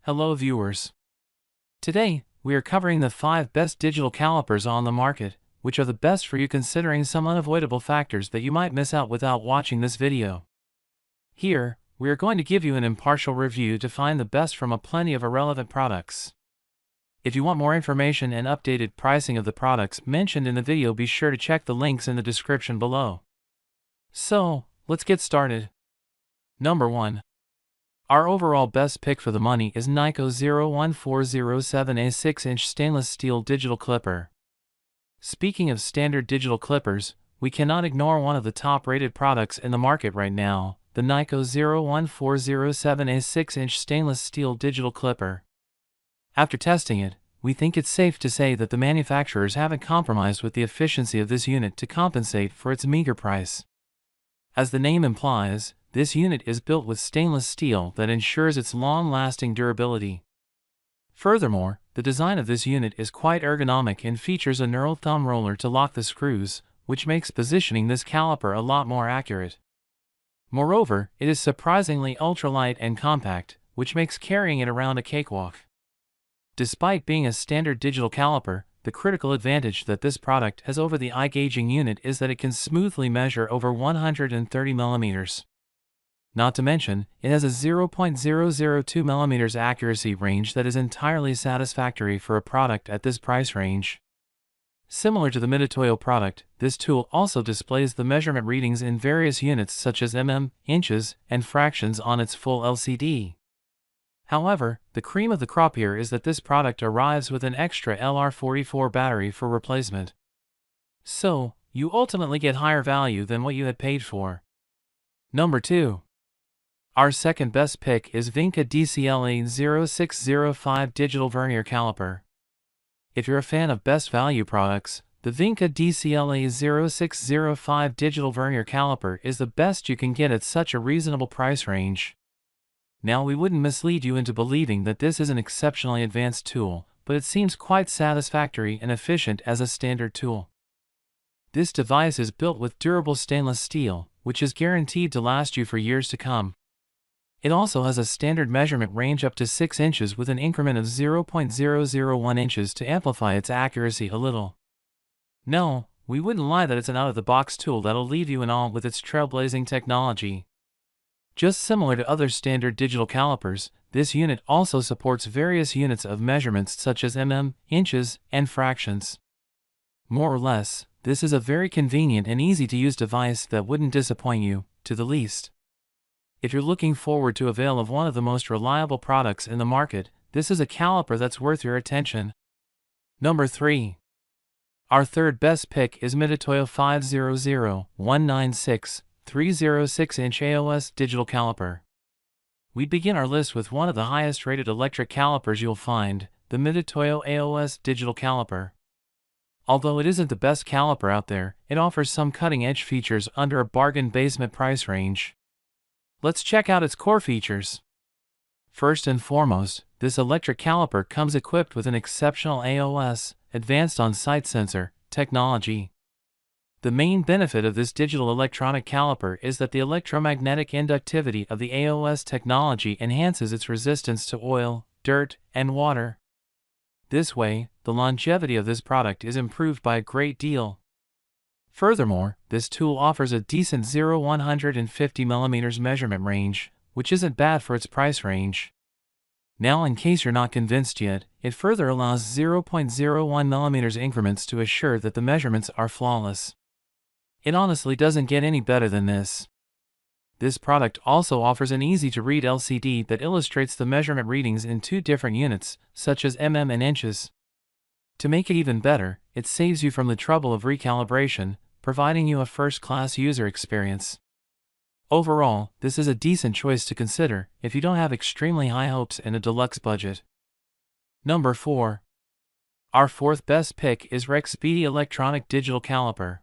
Hello viewers. Today, we are covering the 5 best digital calipers on the market, which are the best for you considering some unavoidable factors that you might miss out without watching this video. Here, we are going to give you an impartial review to find the best from a plenty of irrelevant products. If you want more information and updated pricing of the products mentioned in the video, be sure to check the links in the description below. So, let's get started. Number 1. Our overall best pick for the money is Neiko 01407A 6-inch stainless steel digital clipper. Speaking of standard digital clippers, we cannot ignore one of the top-rated products in the market right now, the Neiko 01407A 6-inch stainless steel digital clipper. After testing it, we think it's safe to say that the manufacturers haven't compromised with the efficiency of this unit to compensate for its meager price. As the name implies, this unit is built with stainless steel that ensures its long-lasting durability. Furthermore, the design of this unit is quite ergonomic and features a knurled thumb roller to lock the screws, which makes positioning this caliper a lot more accurate. Moreover, it is surprisingly ultralight and compact, which makes carrying it around a cakewalk. Despite being a standard digital caliper, the critical advantage that this product has over the eye gauging unit is that it can smoothly measure over 130 millimeters. Not to mention, it has a 0.002 mm accuracy range that is entirely satisfactory for a product at this price range. Similar to the Mitutoyo product, this tool also displays the measurement readings in various units such as mm, inches, and fractions on its full LCD. However, the cream of the crop here is that this product arrives with an extra LR44 battery for replacement. So, you ultimately get higher value than what you had paid for. Number 2. Our second best pick is Vinca DCLA 0605 Digital Vernier Caliper. If you're a fan of best value products, the Vinca DCLA 0605 Digital Vernier Caliper is the best you can get at such a reasonable price range. Now, we wouldn't mislead you into believing that this is an exceptionally advanced tool, but it seems quite satisfactory and efficient as a standard tool. This device is built with durable stainless steel, which is guaranteed to last you for years to come. It also has a standard measurement range up to 6 inches with an increment of 0.001 inches to amplify its accuracy a little. No, we wouldn't lie that it's an out-of-the-box tool that'll leave you in awe with its trailblazing technology. Just similar to other standard digital calipers, this unit also supports various units of measurements such as mm, inches, and fractions. More or less, this is a very convenient and easy-to-use device that wouldn't disappoint you, to the least. If you're looking forward to avail of one of the most reliable products in the market, this is a caliper that's worth your attention. Number 3. Our third best pick is Mitutoyo 500196306 306-inch AOS digital caliper. We begin our list with one of the highest rated electric calipers you'll find, the Mitutoyo AOS digital caliper. Although it isn't the best caliper out there, it offers some cutting-edge features under a bargain basement price range. Let's check out its core features. First and foremost, this electric caliper comes equipped with an exceptional AOS, advanced on-site sensor, technology. The main benefit of this digital electronic caliper is that the electromagnetic inductivity of the AOS technology enhances its resistance to oil, dirt, and water. This way, the longevity of this product is improved by a great deal. Furthermore, this tool offers a decent 0-150 mm measurement range, which isn't bad for its price range. Now, in case you're not convinced yet, it further allows 0.01 mm increments to assure that the measurements are flawless. It honestly doesn't get any better than this. This product also offers an easy-to-read LCD that illustrates the measurement readings in 2 different units, such as mm and inches. To make it even better, it saves you from the trouble of recalibration, providing you a first-class user experience. Overall, this is a decent choice to consider if you don't have extremely high hopes and a deluxe budget. Number 4. Our fourth best pick is REXBETI Electronic Digital Caliper.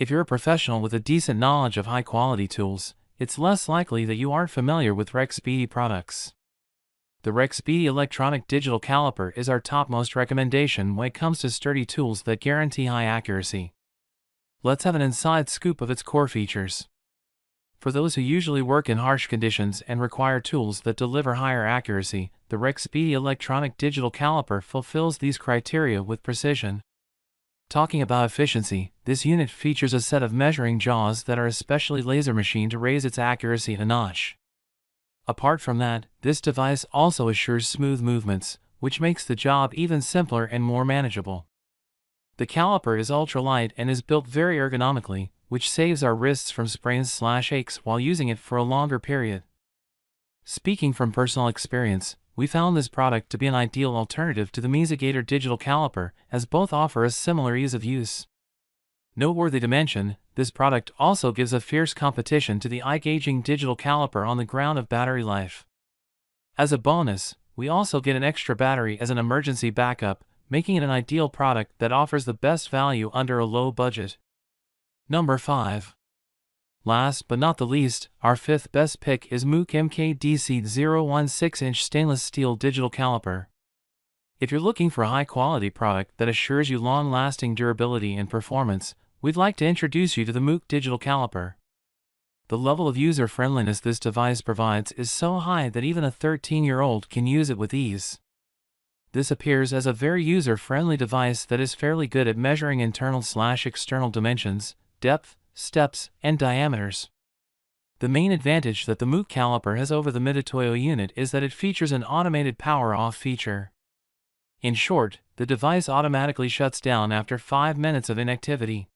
If you're a professional with a decent knowledge of high-quality tools, it's less likely that you aren't familiar with REXBETI products. The REXBETI Electronic Digital Caliper is our topmost recommendation when it comes to sturdy tools that guarantee high accuracy. Let's have an inside scoop of its core features. For those who usually work in harsh conditions and require tools that deliver higher accuracy, the REXBETI electronic digital caliper fulfills these criteria with precision. Talking about efficiency, this unit features a set of measuring jaws that are especially laser machined to raise its accuracy a notch. Apart from that, this device also assures smooth movements, which makes the job even simpler and more manageable. The caliper is ultralight and is built very ergonomically, which saves our wrists from sprains/aches while using it for a longer period. Speaking from personal experience, we found this product to be an ideal alternative to the Mitutoyo digital caliper, as both offer a similar ease of use. Noteworthy to mention, this product also gives a fierce competition to the eye-gauging digital caliper on the ground of battery life. As a bonus, we also get an extra battery as an emergency backup, making it an ideal product that offers the best value under a low budget. Number 5. Last but not the least, our fifth best pick is Moock MK DC01 stainless steel digital caliper. If you're looking for a high-quality product that assures you long-lasting durability and performance, we'd like to introduce you to the Moock digital caliper. The level of user-friendliness this device provides is so high that even a 13-year-old can use it with ease. This appears as a very user-friendly device that is fairly good at measuring internal/external dimensions, depth, steps, and diameters. The main advantage that the Moock caliper has over the Mitutoyo unit is that it features an automated power-off feature. In short, the device automatically shuts down after 5 minutes of inactivity.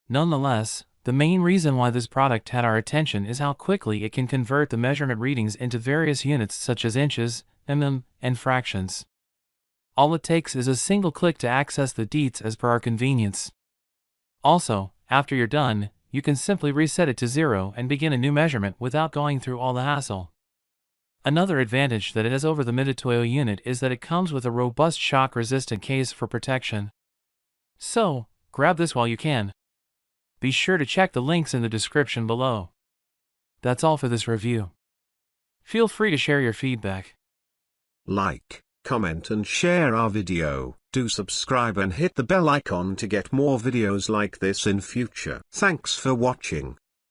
Nonetheless, the main reason why this product had our attention is how quickly it can convert the measurement readings into various units such as inches, mm, and fractions. All it takes is a single click to access the deets as per our convenience. Also, after you're done, you can simply reset it to 0 and begin a new measurement without going through all the hassle. Another advantage that it has over the Mitutoyo unit is that it comes with a robust shock-resistant case for protection. So, grab this while you can. Be sure to check the links in the description below. That's all for this review. Feel free to share your feedback. Like, comment and share our video. Do subscribe and hit the bell icon to get more videos like this in future. Thanks for watching.